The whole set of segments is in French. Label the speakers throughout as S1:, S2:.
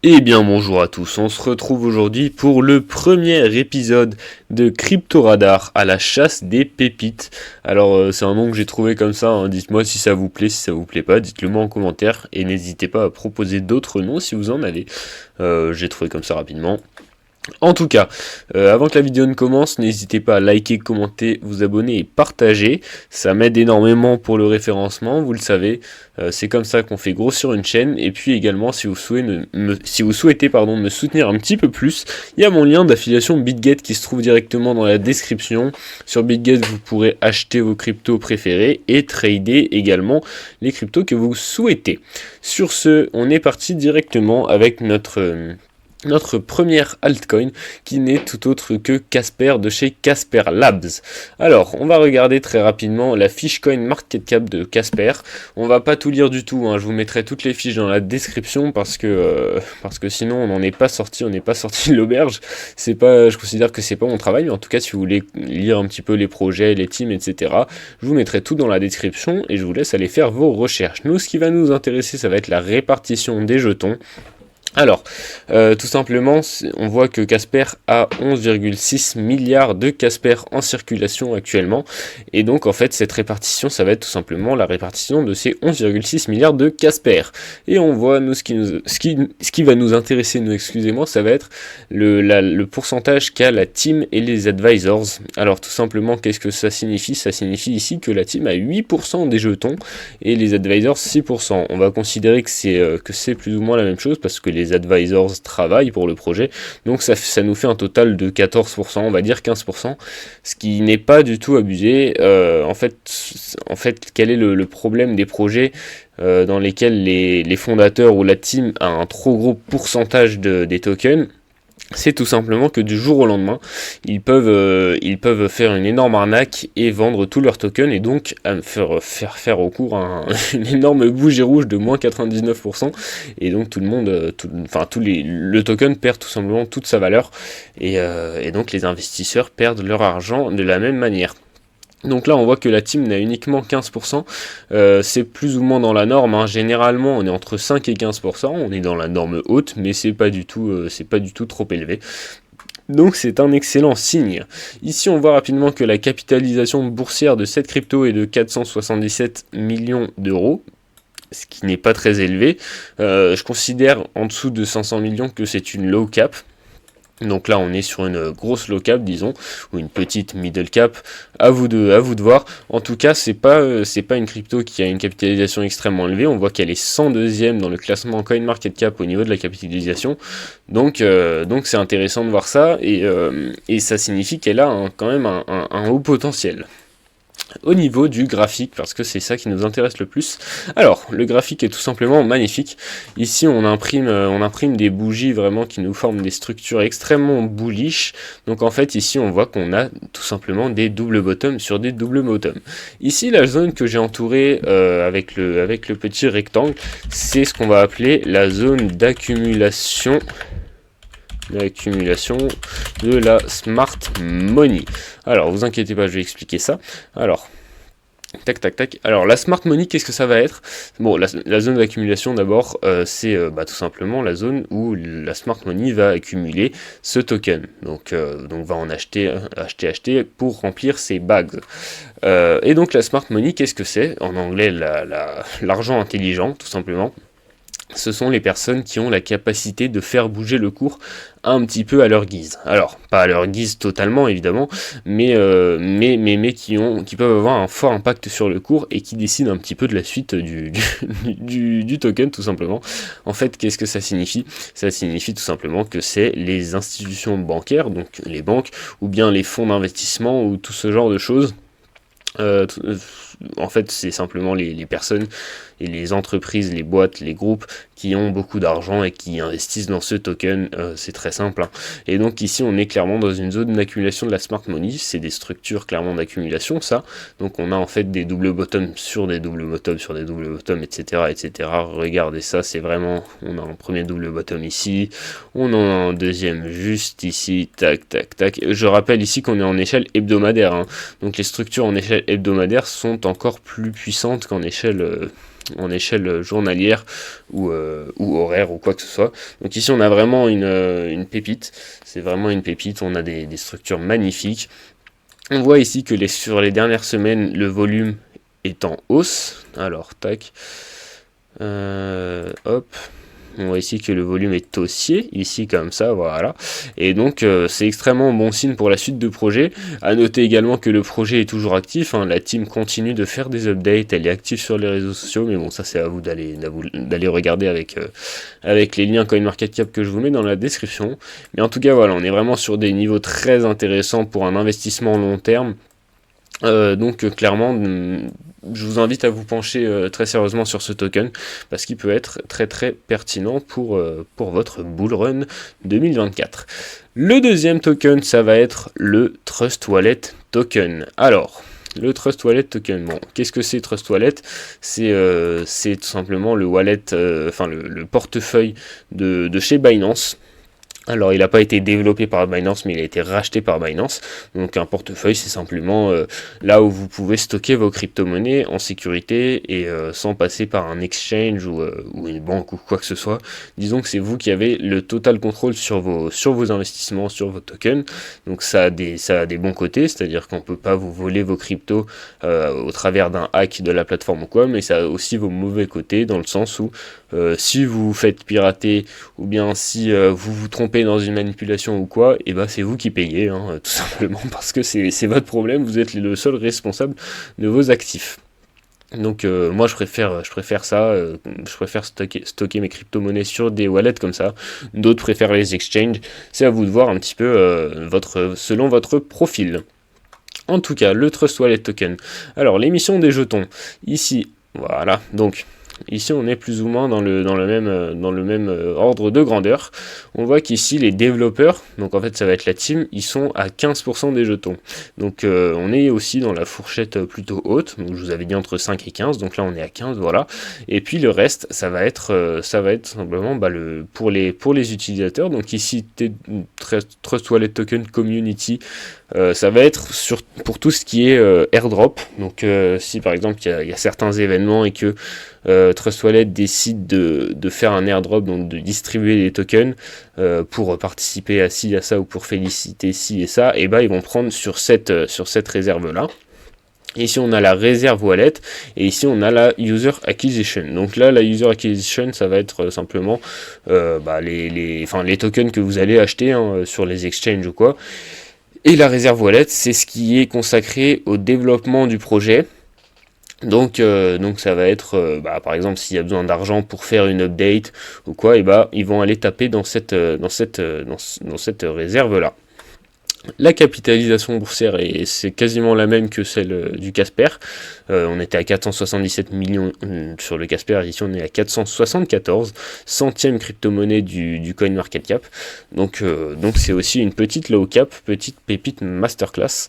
S1: Eh bien bonjour à tous, on se retrouve aujourd'hui pour le premier épisode de Crypto Radar à la chasse des pépites. Alors c'est un nom que j'ai trouvé comme ça, hein. Dites-moi si ça vous plaît, si ça vous plaît pas, dites-le moi en commentaire et n'hésitez pas à proposer d'autres noms si vous en avez. J'ai trouvé comme ça rapidement. En tout cas, avant que la vidéo ne commence, n'hésitez pas à liker, commenter, vous abonner et partager. Ça m'aide énormément pour le référencement, vous le savez. C'est comme ça qu'on fait grossir une chaîne. Et puis également, si vous souhaitez, me soutenir un petit peu plus, il y a mon lien d'affiliation BitGet qui se trouve directement dans la description. Sur BitGet, vous pourrez acheter vos cryptos préférés et trader également les cryptos que vous souhaitez. Sur ce, on est parti directement avec notre première altcoin qui n'est tout autre que Casper de chez Casper Labs. Alors, on va regarder très rapidement la fiche coin market cap de Casper. On va pas tout lire du tout, hein. Je vous mettrai toutes les fiches dans la description parce que sinon on n'en est pas sorti, on n'est pas sorti de l'auberge. Je considère que c'est pas mon travail, mais en tout cas si vous voulez lire un petit peu les projets, les teams, etc., je vous mettrai tout dans la description et je vous laisse aller faire vos recherches. Nous, ce qui va nous intéresser, ça va être la répartition des jetons. Alors, tout simplement, on voit que Casper a 11,6 milliards de Casper en circulation actuellement. Et donc, en fait, cette répartition, ça va être tout simplement la répartition de ces 11,6 milliards de Casper. Et on voit, nous, ce qui va nous intéresser, nous, excusez-moi, ça va être le pourcentage qu'a la team et les advisors. Alors, tout simplement, qu'est-ce que ça signifie? Ça signifie ici que la team a 8% des jetons et les advisors 6%. On va considérer que c'est plus ou moins la même chose parce que les advisors travaillent pour le projet, donc ça nous fait un total de 14%, on va dire 15%, ce qui n'est pas du tout abusé. En fait, quel est le problème des projets dans lesquels les fondateurs ou la team a un trop gros pourcentage des tokens? C'est tout simplement que du jour au lendemain, ils peuvent faire une énorme arnaque et vendre tous leurs tokens et donc faire au cours une énorme bougie rouge de moins 99% et donc tout le monde, le token perd tout simplement toute sa valeur et donc les investisseurs perdent leur argent de la même manière. Donc là on voit que la team n'a uniquement 15%, c'est plus ou moins dans la norme, hein. Généralement on est entre 5 et 15%, on est dans la norme haute, mais c'est pas du tout trop élevé. Donc c'est un excellent signe. Ici on voit rapidement que la capitalisation boursière de cette crypto est de 477 millions d'euros, ce qui n'est pas très élevé. Je considère en dessous de 500 millions que c'est une low cap. Donc là on est sur une grosse low cap, disons, ou une petite middle cap, à vous de voir. En tout cas c'est pas une crypto qui a une capitalisation extrêmement élevée. On voit qu'elle est 102e dans le classement CoinMarketCap au niveau de la capitalisation, donc c'est intéressant de voir ça, et ça signifie qu'elle a quand même un haut potentiel. Au niveau du graphique, parce que c'est ça qui nous intéresse le plus. Alors, le graphique est tout simplement magnifique. Ici, on imprime des bougies vraiment qui nous forment des structures extrêmement bullish. Donc en fait, ici, on voit qu'on a tout simplement des double bottom sur des double bottom. Ici, la zone que j'ai entourée avec le petit rectangle, c'est ce qu'on va appeler la zone d'accumulation de la smart money. Alors vous inquiétez pas, je vais expliquer ça. Alors tac. Alors la smart money, qu'est-ce que ça va être? Bon, la zone d'accumulation d'abord, c'est tout simplement la zone où la smart money va accumuler ce token. Donc va en acheter pour remplir ses bags. Et donc la smart money, qu'est-ce que c'est? En anglais, l'argent intelligent, tout simplement. Ce sont les personnes qui ont la capacité de faire bouger le cours un petit peu à leur guise. Alors, pas à leur guise totalement évidemment, mais qui peuvent avoir un fort impact sur le cours et qui décident un petit peu de la suite du token tout simplement. En fait, qu'est-ce que ça signifie? Ça signifie tout simplement que c'est les institutions bancaires, donc les banques, ou bien les fonds d'investissement, ou tout ce genre de choses. En fait, c'est simplement les personnes et les entreprises, les boîtes, les groupes qui ont beaucoup d'argent et qui investissent dans ce token. C'est très simple, hein. Et donc ici, on est clairement dans une zone d'accumulation de la smart money. C'est des structures clairement d'accumulation, ça. Donc on a en fait des double bottom sur des double bottom sur des double bottom, etc. Regardez ça, c'est vraiment... On a un premier double bottom ici, on en a un deuxième juste ici, tac. Je rappelle ici qu'on est en échelle hebdomadaire, hein. Donc les structures en échelle hebdomadaire sont encore plus puissantes qu'en échelle en échelle journalière ou horaire ou quoi que ce soit. Donc ici on a vraiment une pépite, c'est vraiment une pépite, on a des structures magnifiques. On voit ici que sur les dernières semaines, le volume est en hausse. Alors, tac, hop. On voit ici que le volume est haussier, ici comme ça, voilà. Et donc c'est extrêmement bon signe pour la suite de projet. À noter également que le projet est toujours actif, hein. La team continue de faire des updates, elle est active sur les réseaux sociaux, mais bon, ça c'est à vous d'aller regarder avec les liens CoinMarketCap que je vous mets dans la description. Mais en tout cas, voilà, on est vraiment sur des niveaux très intéressants pour un investissement long terme. Donc clairement, je vous invite à vous pencher très sérieusement sur ce token parce qu'il peut être très très pertinent pour votre bull run 2024. Le deuxième token, ça va être le Trust Wallet Token. Alors, le Trust Wallet Token, bon, qu'est-ce que c'est Trust Wallet? C'est tout simplement le wallet, le portefeuille de chez Binance. Alors, il n'a pas été développé par Binance, mais il a été racheté par Binance. Donc, un portefeuille, c'est simplement là où vous pouvez stocker vos crypto-monnaies en sécurité et sans passer par un exchange ou une banque ou quoi que ce soit. Disons que c'est vous qui avez le total contrôle sur vos investissements, sur vos tokens. Donc, ça a des bons côtés, c'est-à-dire qu'on ne peut pas vous voler vos cryptos au travers d'un hack de la plateforme ou quoi, mais ça a aussi vos mauvais côtés dans le sens où si vous vous faites pirater ou bien si vous vous trompez dans une manipulation ou quoi, et ben c'est vous qui payez, hein, tout simplement parce que c'est votre problème, vous êtes le seul responsable de vos actifs. Donc moi je préfère ça, je préfère stocker mes crypto-monnaies sur des wallets comme ça, d'autres préfèrent les exchanges, c'est à vous de voir un petit peu selon votre profil. En tout cas, le Trust Wallet Token. Alors l'émission des jetons, ici, voilà, donc ici, on est plus ou moins dans le même ordre de grandeur. On voit qu'ici, les développeurs, donc en fait, ça va être la team, ils sont à 15% des jetons. Donc, on est aussi dans la fourchette plutôt haute. Donc, je vous avais dit entre 5 et 15. Donc là, on est à 15, voilà. Et puis, le reste, ça va être simplement pour les utilisateurs. Donc ici, Trust Wallet Token Community, ça va être pour tout ce qui est airdrop. Donc, si par exemple, il y a certains événements et que Trust Wallet décide de faire un airdrop, donc de distribuer des tokens pour participer à ci, à ça ou pour féliciter ci et ça, et ben ils vont prendre sur cette réserve là. Ici on a la réserve wallet et ici on a la user acquisition. Donc là la user acquisition ça va être simplement les tokens que vous allez acheter sur les exchanges ou quoi. Et la réserve wallet c'est ce qui est consacré au développement du projet. Donc ça va être par exemple s'il y a besoin d'argent pour faire une update ou quoi, et ils vont aller taper dans cette réserve là. La capitalisation boursière c'est quasiment la même que celle du Casper. On était à 477 millions sur le Casper, ici on est à 474, centième crypto-monnaie du CoinMarketCap. Donc c'est aussi une petite low cap, petite pépite masterclass.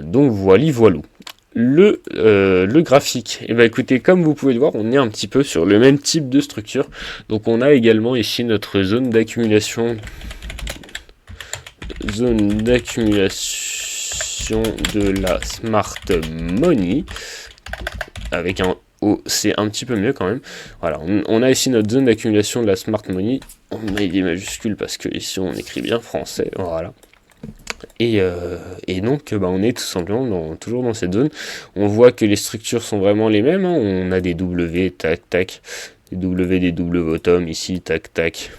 S1: Donc voilou. Le graphique, et écoutez, comme vous pouvez le voir, on est un petit peu sur le même type de structure. Donc on a également ici notre zone d'accumulation de la Smart Money avec un O, c'est un petit peu mieux quand même. Voilà, on a ici notre zone d'accumulation de la Smart Money. On met des majuscules parce que ici on écrit bien français, voilà. Et donc on est tout simplement toujours dans cette zone. On voit que les structures sont vraiment les mêmes, hein. On a des W, tac, tac, des W, des double bottom ici, tac, tac,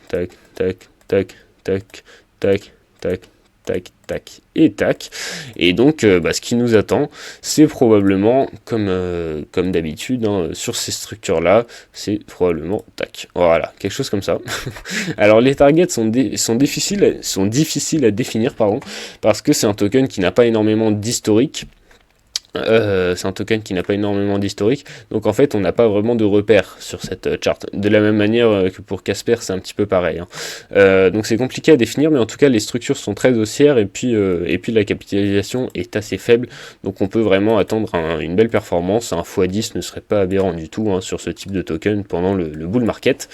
S1: tac, tac, tac, tac, tac, tac, tac, tac et tac. Et donc ce qui nous attend, c'est probablement comme d'habitude sur ces structures là, c'est probablement tac, voilà, quelque chose comme ça. Alors les targets sont difficiles à définir, parce que c'est un token qui n'a pas énormément d'historique. Donc en fait on n'a pas vraiment de repères sur cette charte, de la même manière que pour Casper c'est un petit peu pareil, hein. Donc c'est compliqué à définir, mais en tout cas les structures sont très haussières et puis la capitalisation est assez faible, donc on peut vraiment attendre une belle performance. Un x10 ne serait pas aberrant du tout, hein, sur ce type de token pendant le bull market.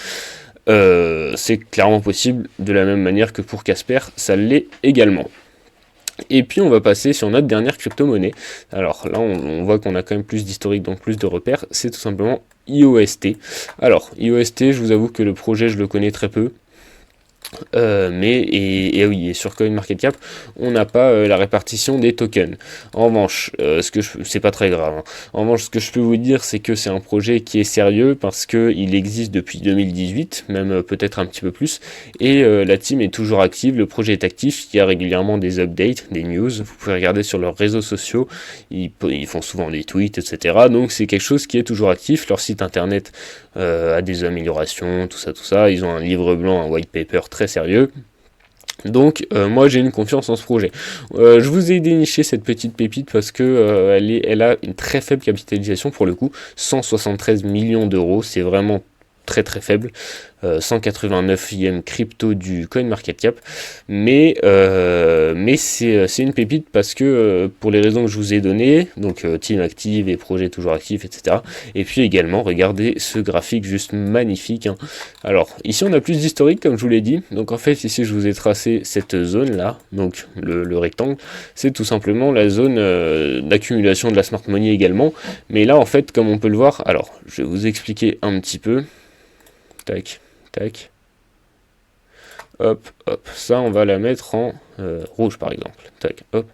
S1: C'est clairement possible, de la même manière que pour Casper ça l'est également. Et puis on va passer sur notre dernière crypto-monnaie. Alors là on voit qu'on a quand même plus d'historique, donc plus de repères, c'est tout simplement IOST. Alors IOST, je vous avoue que le projet je le connais très peu. Et oui, et sur CoinMarketCap, on n'a pas la répartition des tokens. En revanche, c'est pas très grave, hein. En revanche, ce que je peux vous dire, c'est que c'est un projet qui est sérieux parce que il existe depuis 2018, même peut-être un petit peu plus, et la team est toujours active, le projet est actif, il y a régulièrement des updates, des news, vous pouvez regarder sur leurs réseaux sociaux, ils font souvent des tweets, etc. Donc c'est quelque chose qui est toujours actif, leur site internet a des améliorations, tout ça, ils ont un livre blanc, un white paper très sérieux. Donc moi j'ai une confiance en ce projet. Je vous ai déniché cette petite pépite parce que elle a une très faible capitalisation pour le coup, 173 millions d'euros, c'est vraiment très très faible, 189e crypto du CoinMarketCap, mais c'est une pépite parce que pour les raisons que je vous ai données, donc team active et projet toujours actif, etc. Et puis également, regardez ce graphique juste magnifique, hein. Alors ici on a plus d'historique comme je vous l'ai dit, donc en fait ici je vous ai tracé cette zone là, donc le rectangle, c'est tout simplement la zone d'accumulation de la smart money également, mais là en fait comme on peut le voir, alors je vais vous expliquer un petit peu. Tac, tac. Hop, hop. Ça, on va la mettre en rouge, par exemple. Tac, hop.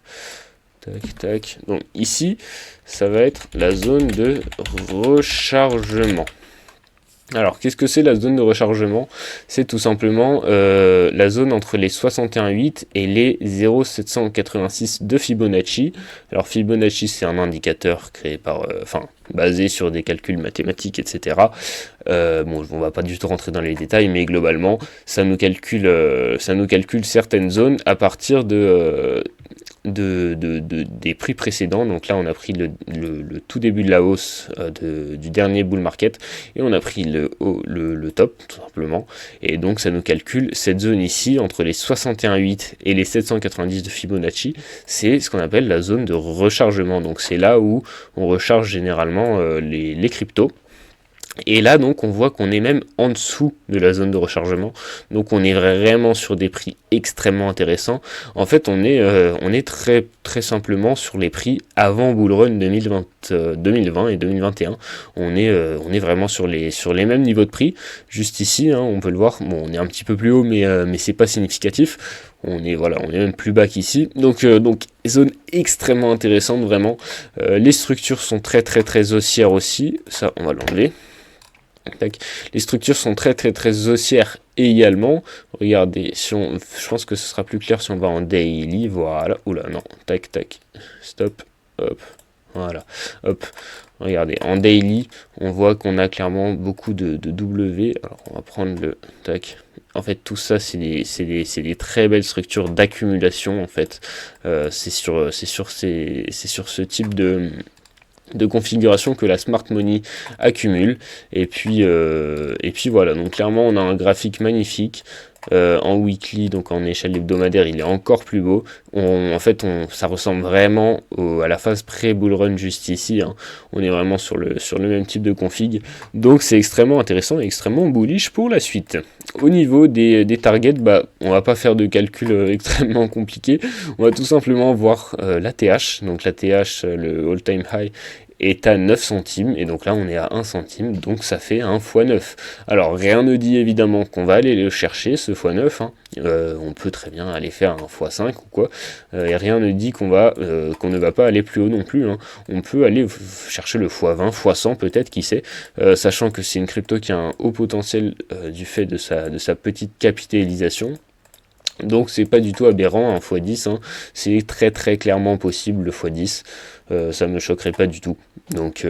S1: Tac, tac. Donc ici, ça va être la zone de rechargement. Alors, qu'est-ce que c'est la zone de rechargement? C'est tout simplement la zone entre les 61,8 et les 0,786 de Fibonacci. Alors, Fibonacci, c'est un indicateur créé par, basé sur des calculs mathématiques, etc. Bon, on va pas du tout rentrer dans les détails, mais globalement, ça nous calcule certaines zones à partir des prix précédents. Donc là on a pris le tout début de la hausse du dernier bull market et on a pris le top tout simplement, et donc ça nous calcule cette zone ici entre les 61,8 et les 790 de Fibonacci. C'est ce qu'on appelle la zone de rechargement, donc c'est là où on recharge généralement les cryptos. Et là donc on voit qu'on est même en dessous de la zone de rechargement, donc on est vraiment sur des prix extrêmement intéressants. En fait on est très très simplement sur les prix avant bull run 2020 et 2021. On est vraiment sur les mêmes niveaux de prix, juste ici, hein, on peut le voir. Bon, on est un petit peu plus haut, mais c'est pas significatif. On est même plus bas qu'ici, donc zone extrêmement intéressante vraiment. Les structures sont très très très haussières aussi, ça on va l'enlever. Les structures sont très très très haussières également. Regardez, je pense que ce sera plus clair si on va en daily. Voilà. Oula, non. Tac, tac. Stop. Hop. Voilà. Hop. Regardez, en daily, on voit qu'on a clairement beaucoup de W. Alors, on va prendre le tac. En fait, tout ça, c'est des très belles structures d'accumulation. En fait, c'est sur ce type de configuration que la smart money accumule, et puis voilà, donc clairement on a un graphique magnifique. En weekly, donc en échelle hebdomadaire, il est encore plus beau. Ça ressemble vraiment à la phase pré-bull run juste ici, hein. On est vraiment sur le même type de config. Donc c'est extrêmement intéressant et extrêmement bullish pour la suite. Au niveau des targets, on va pas faire de calcul extrêmement compliqué. On va tout simplement voir l'ATH. Donc l'ATH, le all-time high, est à 9 centimes, et donc là on est à 1 centime, donc ça fait un x9. Alors rien ne dit évidemment qu'on va aller le chercher, ce x9, hein. On peut très bien aller faire un x5 ou quoi, et rien ne dit qu'on ne va pas aller plus haut non plus, hein. On peut aller chercher le x20, x100 peut-être, qui sait, sachant que c'est une crypto qui a un haut potentiel du fait de sa petite capitalisation. Donc c'est pas du tout aberrant un x10, hein. C'est très très clairement possible le x10, ça me choquerait pas du tout. Donc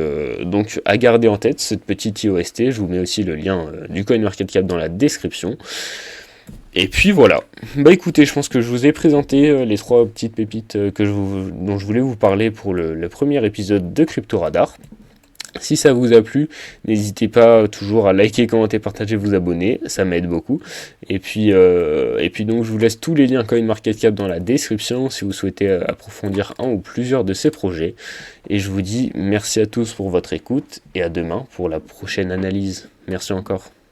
S1: à garder en tête cette petite IOST, je vous mets aussi le lien du CoinMarketCap dans la description. Et puis voilà, écoutez, je pense que je vous ai présenté les trois petites pépites dont je voulais vous parler pour le premier épisode de Crypto Radar. Si ça vous a plu, n'hésitez pas toujours à liker, commenter, partager, vous abonner, ça m'aide beaucoup. Et puis donc je vous laisse tous les liens CoinMarketCap dans la description si vous souhaitez approfondir un ou plusieurs de ces projets. Et je vous dis merci à tous pour votre écoute et à demain pour la prochaine analyse. Merci encore.